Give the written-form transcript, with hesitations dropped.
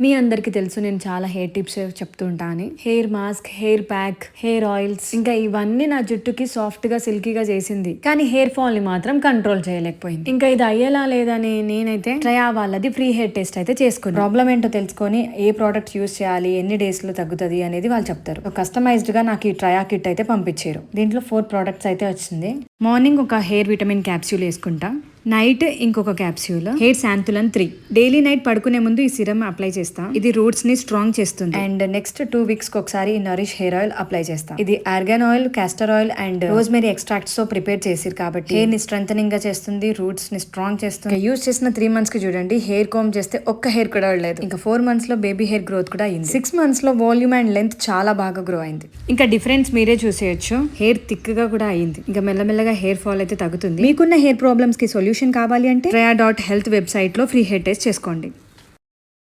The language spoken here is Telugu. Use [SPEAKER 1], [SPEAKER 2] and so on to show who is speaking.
[SPEAKER 1] మీ అందరికి తెలుసు నేను చాలా హెయిర్ టిప్స్ చెప్తుంటాను. Hair mask, hair pack, hair oils, ఇంకా ఇవన్నీ నా జుట్టుకి సాఫ్ట్ గా సిల్కీగా చేసింది, కానీ హెయిర్ ఫాల్ ని మాత్రం కంట్రోల్ చేయలేకపోయింది. ఇంకా ఇది అయ్యేలా లేదని నేనైతే ట్రయా వాళ్ళది ఫ్రీ హెయిర్ టెస్ట్ అయితే చేసుకున్నాను. ప్రాబ్లం ఏంటో తెలుసుకొని ఏ ప్రోడక్ట్ యూస్ చేయాలి, ఎన్ని డేస్ లో తగ్గుతుంది అనేది వాళ్ళు చెప్తారు. కస్టమైజ్డ్ గా నాకు ఈ ట్రయా కిట్ అయితే పంపించారు. దీంట్లో 4 ప్రోడక్ట్స్ అయితే వచ్చింది. మార్నింగ్ ఒక హెయిర్ విటమిన్ క్యాప్సూల్ వేసుకుంటా, నైట్ ఇంకొక క్యాప్సూల్, హెయిర్ శాంతులన్ 3. డైలీ నైట్ పడుకునే ముందు ఈ సిరమ్ అప్లై చేస్తా. ఇది రూట్స్ ని స్ట్రాంగ్ చేస్తుంది. అండ్ నెక్స్ట్ 2 వీక్స్ కి ఒకసారి ఈ నరిష్ హెయిర్ ఆయిల్ అప్లై చేస్తా. ఇది organ oil, castor oil and rosemary extracts తో ప్రిపేర్ చేసిరు కాబట్టి హెయిర్ ని స్ట్రెంథనింగ్ గా చేస్తుంది, రూట్స్ ని స్ట్రాంగ్ చేస్తుంది. యూజ్ చేసిన 3 మంత్స్ కి చూడండి, హెయిర్ కోమ్ చేస్తే ఒక్క హెయిర్ కూడా లేదు. ఇంకా 4 మంత్స్ లో బేబీ హెయిర్ గ్రోత్ కూడా అయింది. 6 మంత్స్ లో వాల్యూమ్ అండ్ లెంత్ చాలా బాగా గ్రో అయింది. ఇంకా డిఫరెన్స్ మీరే చూసేయచ్చు. హెయిర్ థిక్ గా కూడా అయింది. ఇంకా మెల్లమెల్లగా హెయిర్ ఫాల్ అయితే తగ్గుతుంది. మీకున్న హెయిర్ ప్రాబ్లమ్స్ కి సొల్యూషన్ కావాలి అంటే Traya.health వెబ్సైట్ లో ఫ్రీ హెయిర్ టెస్ట్ చేసుకోండి.